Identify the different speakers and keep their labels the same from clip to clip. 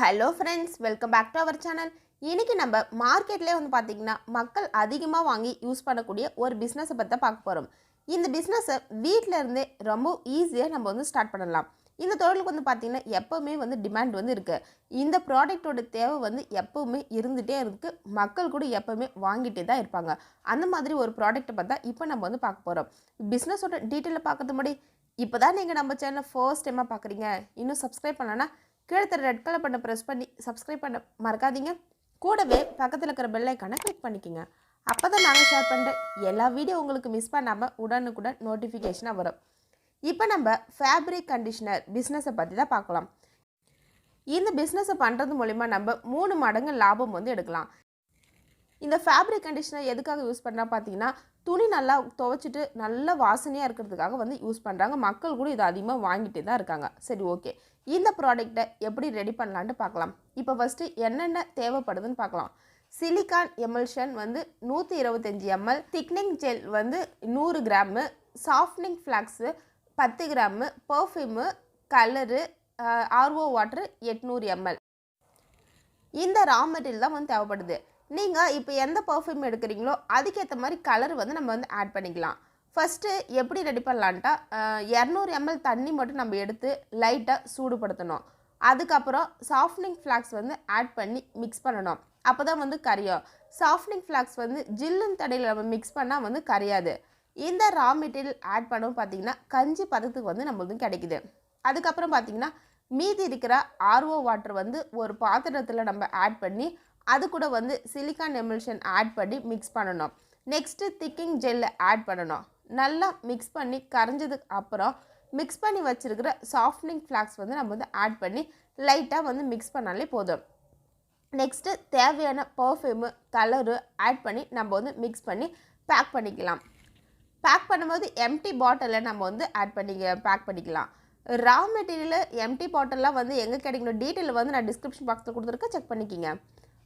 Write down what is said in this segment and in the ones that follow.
Speaker 1: Hello friends, welcome back to our channel. இன்றைக்கி நம்ம மார்க்கெட்லேயே வந்து பார்த்திங்கன்னா மக்கள் அதிகமாக வாங்கி யூஸ் பண்ணக்கூடிய ஒரு பிஸ்னஸை பற்றி தான் பார்க்க போகிறோம். இந்த பிஸ்னஸை வீட்டில் இருந்தே ரொம்ப ஈஸியாக நம்ம வந்து ஸ்டார்ட் பண்ணலாம். இந்த தொழிலுக்கு வந்து பார்த்திங்கன்னா எப்போவுமே வந்து டிமாண்ட் வந்து இருக்குது. இந்த ப்ராடக்டோட தேவை வந்து எப்போவுமே இருந்துகிட்டே இருக்குது. மக்கள் கூட எப்போவுமே வாங்கிட்டே தான் இருப்பாங்க. அந்த மாதிரி ஒரு ப்ராடக்ட்டை பார்த்தா இப்போ நம்ம வந்து பார்க்க போகிறோம். பிஸ்னஸோட டீட்டெயிலை பார்க்கறது முன்னாடி இப்போ தான் நீங்கள் நம்ம சேனலை ஃபர்ஸ்ட் டைமாக பார்க்குறீங்க, இன்னும் சப்ஸ்கிரைப் பண்ணலன்னா கீழே ரெட் கலர் பண்ண ப்ரெஸ் பண்ணி சப்ஸ்கிரைப் பண்ண மறக்காதீங்க. கூடவே பக்கத்தில் இருக்கிற பெல் ஐக்கானை கிளிக் பண்ணிக்கோங்க. அப்போ தான் நாங்கள் ஷேர் பண்ணுற எல்லா வீடியோ உங்களுக்கு மிஸ் பண்ணாமல் உடனுக்குடன் நோட்டிஃபிகேஷனாக வரும். இப்போ நம்ம ஃபேப்ரிக் கண்டிஷனர் பிஸ்னஸை பற்றி தான் பார்க்கலாம். இந்த பிஸ்னஸை பண்ணுறது மூலிமா நம்ம 3 மடங்கு லாபம் வந்து எடுக்கலாம். இந்த ஃபேப்ரிக் கண்டிஷனர் எதுக்காக யூஸ் பண்ணுறா பார்த்தீங்கன்னா, துணி நல்லா துவைச்சிட்டு நல்ல வாசனையாக இருக்கிறதுக்காக வந்து யூஸ் பண்ணுறாங்க. மக்கள் கூட இதை அதிகமாக வாங்கிட்டு தான் இருக்காங்க. சரி, ஓகே, இந்த ப்ராடக்டை எப்படி ரெடி பண்ணலான்ட்டு பார்க்கலாம். இப்போ ஃபஸ்ட்டு என்னென்ன தேவைப்படுதுன்னு பார்க்கலாம். சிலிக்கான் எமல்ஷன் வந்து 125 ml, திக்னிங் ஜெல் வந்து 100 gram, softening flags 10 gram, perfume, colour, RO water 800 ml. இந்த ரா மெட்டீரியல் தான் வந்து தேவைப்படுது. நீங்கள் இப்போ எந்த பர்ஃப்யூம் எடுக்கிறீங்களோ அதுக்கேற்ற மாதிரி கலர் வந்து நம்ம வந்து ஆட் பண்ணிக்கலாம். ஃபஸ்ட்டு எப்படி ரெடி பண்ணலான்ட்டா, 200 ml தண்ணி மட்டும் நம்ம எடுத்து லைட்டாக சூடுபடுத்தணும். அதுக்கப்புறம் சாஃப்ட்னிங் ஃப்ளாக்ஸ் வந்து ஆட் பண்ணி மிக்ஸ் பண்ணணும். அப்போ தான் வந்து கரையும். சாஃப்ட்னிங் ஃப்ளாக்ஸ் வந்து ஜில்லுன்னு தடையில் நம்ம மிக்ஸ் பண்ணால் வந்து கரையாது. இந்த ரா மெட்டீரியல் ஆட் பண்ணவும் பார்த்திங்கன்னா கஞ்சி பதத்துக்கு வந்து நம்ம வந்து கிடைக்குது. அதுக்கப்புறம் பார்த்திங்கன்னா மீதி இருக்கிற ஆர்ஓ வாட்டர் வந்து ஒரு பாத்திரத்தில் நம்ம ஆட் பண்ணி அது கூட வந்து சிலிக்கான் எமல்ஷன் ஆட் பண்ணி மிக்ஸ் பண்ணணும். நெக்ஸ்ட்டு திக்கிங் ஜெல்லை ஆட் பண்ணணும். நல்லா மிக்ஸ் பண்ணி கரைஞ்சதுக்கு அப்புறம் மிக்ஸ் பண்ணி வச்சுருக்கிற சாஃப்ட்னிங் ஃப்ளாக்ஸ் வந்து நம்ம வந்து ஆட் பண்ணி லைட்டாக வந்து மிக்ஸ் பண்ணாலே போதும். நெக்ஸ்ட்டு தேவையான பர்ஃப்யூமு, கலரு ஆட் பண்ணி நம்ம வந்து மிக்ஸ் பண்ணி பேக் பண்ணிக்கலாம். பேக் பண்ணும்போது எம்டி பாட்டிலில் நம்ம வந்து பேக் பண்ணிக்கலாம். ரா மெட்டீரியல் எம்டி பாட்டில்லாம் வந்து எங்கே கிடைக்கணும் டீட்டெயில் வந்து நான் டிஸ்கிரிப்ஷன் பாக்ஸில் கொடுத்துருக்கேன், செக் பண்ணிக்கிங்க.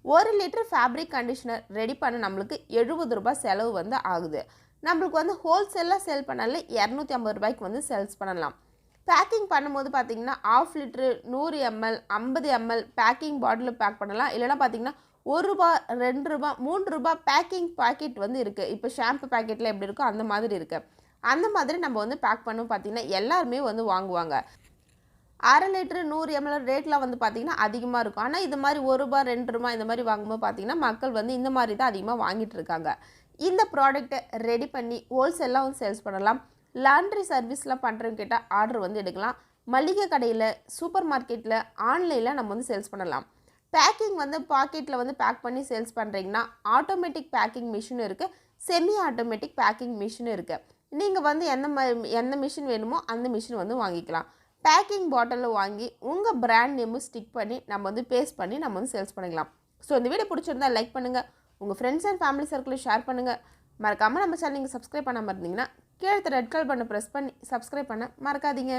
Speaker 1: 1 லிட்டர் ஃபேப்ரிக் கண்டிஷனர் ரெடி பண்ண நம்மளுக்கு 70 ரூபாய் செலவு வந்து ஆகுது. நம்மளுக்கு வந்து ஹோல்சேலாக சேல் பண்ணாலே 250 ரூபாய்க்கு வந்து சேல்ஸ் பண்ணலாம். பேக்கிங் பண்ணும்போது பார்த்திங்கன்னா 1/2 litre, 100 ml, 50 ml packing bottle pack பண்ணலாம். இல்லைனா பார்த்திங்கன்னா 1 ரூபா, 2 ரூபா, 3 ரூபா பேக்கிங் பாக்கெட் வந்து இருக்குது. இப்போ ஷாம்பு பேக்கெட்டில் எப்படி இருக்கோ அந்த மாதிரி இருக்குது. அந்த மாதிரி நம்ம வந்து பேக் பண்ணோம் பார்த்திங்கன்னா எல்லாருமே வந்து வாங்குவாங்க. 1/2 லிட்டரு 100 ml ரேட்லாம் வந்து பார்த்திங்கன்னா அதிகமாக இருக்கும். ஆனால் இது மாதிரி 1 ரூபா, 2 ரூபா இந்த மாதிரி வாங்கும்போது பார்த்திங்கன்னா மக்கள் வந்து இந்த மாதிரி தான் அதிகமாக வாங்கிட்டு இருக்காங்க. இந்த ப்ராடக்ட்டை ரெடி பண்ணி ஹோல்சேலாக வந்து சேல்ஸ் பண்ணலாம். லாண்ட்ரி சர்வீஸ்லாம் பண்ணுறவங்க கிட்ட ஆர்டர் வந்து எடுக்கலாம். மளிகை கடையில், சூப்பர் மார்க்கெட்டில், ஆன்லைனில் நம்ம வந்து சேல்ஸ் பண்ணலாம். பேக்கிங் வந்து பாக்கெட்டில் வந்து பேக் பண்ணி சேல்ஸ் பண்ணுறீங்கன்னா ஆட்டோமேட்டிக் பேக்கிங் மிஷின் இருக்குது, செமி ஆட்டோமேட்டிக் பேக்கிங் மிஷின் இருக்குது. நீங்கள் வந்து எந்த மிஷின் வேணுமோ அந்த மிஷின் வந்து வாங்கிக்கலாம். பேக்கிங் பாட்டிலில் வாங்கி உங்கள் பிராண்ட் நேமும் ஸ்டிக் பண்ணி நம்ம வந்து பேஸ்ட் பண்ணி நம்ம வந்து சேல்ஸ் பண்ணிக்கலாம். ஸோ இந்த வீடியோ பிடிச்சிருந்தா லைக் பண்ணுங்கள், உங்கள் ஃப்ரெண்ட்ஸ் அண்ட் ஃபேமிலி சர்க்கிளில் ஷேர் பண்ணுங்கள். மறக்காமல் நம்ம சேனல் நீங்கள் சப்ஸ்கிரைப் பண்ணாமல் இருந்தீங்கன்னா கீழே ரெட் கலர் பண்ண ப்ரெஸ் பண்ணி சப்ஸ்கிரைப் பண்ண மறக்காதீங்க.